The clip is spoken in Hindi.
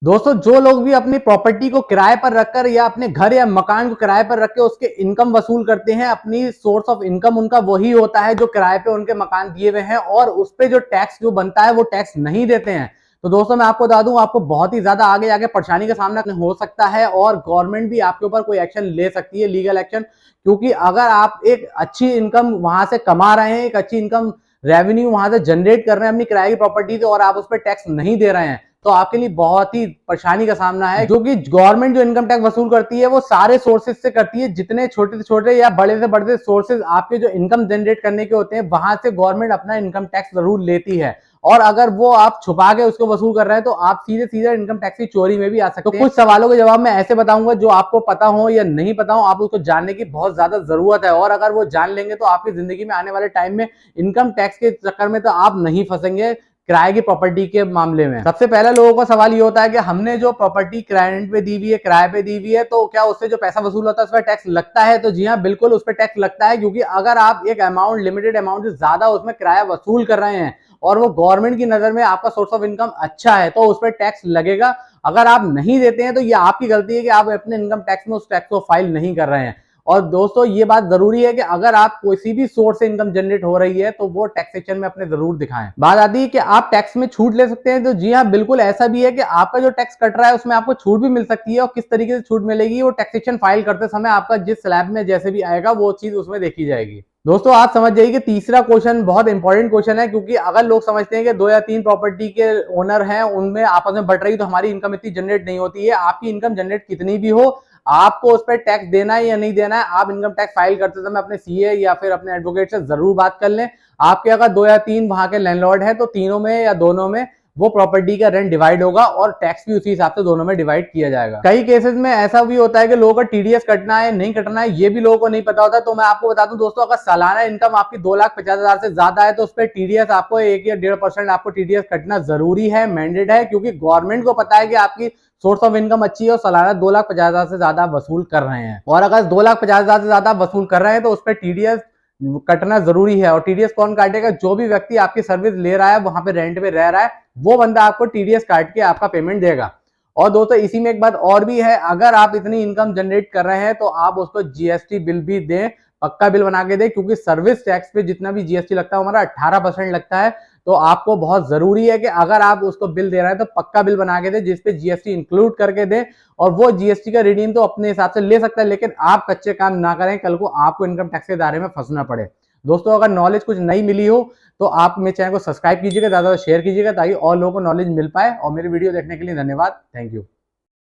दोस्तों, जो लोग भी अपनी प्रॉपर्टी को किराए पर रखकर या अपने घर या मकान को किराए पर रख के उसके इनकम वसूल करते हैं, अपनी सोर्स ऑफ इनकम उनका वही होता है जो किराए पे उनके मकान दिए हुए हैं, और उस पे जो टैक्स जो बनता है वो टैक्स नहीं देते हैं। तो दोस्तों, मैं आपको बता दूं, आपको बहुत ही ज्यादा आगे जाके परेशानी का सामना हो सकता है और गवर्नमेंट भी आपके ऊपर कोई एक्शन ले सकती है, लीगल एक्शन। क्योंकि अगर आप एक अच्छी इनकम वहां से कमा रहे हैं, एक अच्छी इनकम रेवेन्यू वहां से जनरेट कर रहे हैं अपनी किराए की प्रॉपर्टी से, और आप उस पर टैक्स नहीं दे रहे हैं, तो आपके लिए बहुत ही परेशानी का सामना है। जो कि गवर्नमेंट जो इनकम टैक्स वसूल करती है वो सारे सोर्सेज से करती है, जितने छोटे से छोटे या बड़े से बड़े सोर्सेज आपके जो इनकम जनरेट करने के होते हैं, वहां से गवर्नमेंट अपना इनकम टैक्स जरूर लेती है। और अगर वो आप छुपा के उसको वसूल कर रहे हैं तो आप सीधे सीधे इनकम टैक्स की चोरी में भी आ सकते हैं। तो कुछ सवालों के जवाब मैं ऐसे बताऊंगा जो आपको पता हो या नहीं पता हो, आप उसको जानने की बहुत ज्यादा जरूरत है, और अगर वो जान लेंगे तो आपकी जिंदगी में आने वाले टाइम में इनकम टैक्स के चक्कर में तो आप नहीं फंसेंगे किराए की प्रॉपर्टी के मामले में। सबसे पहले लोगों का सवाल ये होता है कि हमने जो प्रॉपर्टी किराए पे दी हुई है, किराए पे दी हुई है, तो क्या उससे जो पैसा वसूल होता है उस पर टैक्स लगता है? तो जी हाँ, बिल्कुल उस पर टैक्स लगता है, क्योंकि अगर आप एक अमाउंट, लिमिटेड अमाउंट से ज्यादा उसमें किराया वसूल कर रहे हैं और वो गवर्नमेंट की नजर में आपका सोर्स ऑफ इनकम अच्छा है, तो उस पर टैक्स लगेगा। अगर आप नहीं देते हैं तो ये आपकी गलती है कि आप अपने इनकम टैक्स में उस टैक्स को फाइल नहीं कर रहे हैं। और दोस्तों, ये बात जरूरी है कि अगर आप किसी भी सोर्स से इनकम जनरेट हो रही है तो वो टैक्सेशन में अपने जरूर दिखाएं। बात आती है कि आप टैक्स में छूट ले सकते हैं, तो जी हाँ, बिल्कुल ऐसा भी है कि आपका जो टैक्स कट रहा है उसमें आपको छूट भी मिल सकती है, और किस तरीके से छूट मिलेगी वो टैक्सेशन फाइल करते समय आपका जिस स्लैब में जैसे भी आएगा वो चीज उसमें देखी जाएगी। दोस्तों, आप समझ जाइए कि तीसरा क्वेश्चन बहुत इंपॉर्टेंट क्वेश्चन है, क्योंकि अगर लोग समझते हैं कि 2 या 3 प्रॉपर्टी के ओनर हैं, उनमें आपस में बढ़ रही तो हमारी इनकम इतनी जनरेट नहीं होती है। आपकी इनकम जनरेट कितनी भी हो, आपको उस पर टैक्स देना है या नहीं देना है, आप इनकम टैक्स फाइल करते समय अपने सीए या फिर अपने एडवोकेट से जरूर बात कर लें। आपके अगर 2 या 3 वहां के लैंडलॉर्ड है तो तीनों में या दोनों में वो प्रॉपर्टी का रेंट डिवाइड होगा और टैक्स भी उसी हिसाब से दोनों में डिवाइड किया जाएगा। कई केसेस में ऐसा भी होता है कि लोगों का टीडीएस कटना है नहीं कटना है ये भी लोगों को नहीं पता होता। तो मैं आपको बता दूं दोस्तों, अगर सालाना इनकम आपकी 2,50,000 से ज्यादा है तो उस पर टीडीएस आपको 1 या 1.5% आपको टीडीएस कटना जरूरी है, मैंडेट है, क्योंकि गवर्नमेंट को पता है कि आपकी सोर्स ऑफ इनकम अच्छी है और सालाना 2,50,000 से ज्यादा वसूल कर रहे हैं। और अगर 2,50,000 से ज्यादा वसूल कर रहे हैं तो उस पर टीडीएस कटना जरूरी है। और टीडीएस कौन काटेगा? जो भी व्यक्ति आपकी सर्विस ले रहा है, वहां पे रेंट पे रह रहा है, वो बंदा आपको टीडीएस काट के आपका पेमेंट देगा। और दोस्तों, इसी में एक बात और भी है, अगर आप इतनी इनकम जनरेट कर रहे हैं तो आप उसको जीएसटी बिल भी दें, पक्का बिल बना के दें, क्योंकि सर्विस टैक्स पे जितना भी जीएसटी लगता है हमारा 18% लगता है। तो आपको बहुत जरूरी है कि अगर आप उसको बिल दे रहे हैं तो पक्का बिल बना के दें जिसपे जीएसटी इंक्लूड करके दें। और वो जीएसटी का रिडीम तो अपने हिसाब से ले सकता है, लेकिन आप कच्चे काम ना करें, कल को आपको इनकम टैक्स के दायरे में फंसना पड़े। दोस्तों, अगर नॉलेज कुछ नई मिली हो तो आप मेरे चैनल को सब्सक्राइब कीजिएगा, ज्यादा शेयर कीजिएगा ताकि और लोगों को नॉलेज मिल पाए। और मेरी वीडियो देखने के लिए धन्यवाद। Thank you.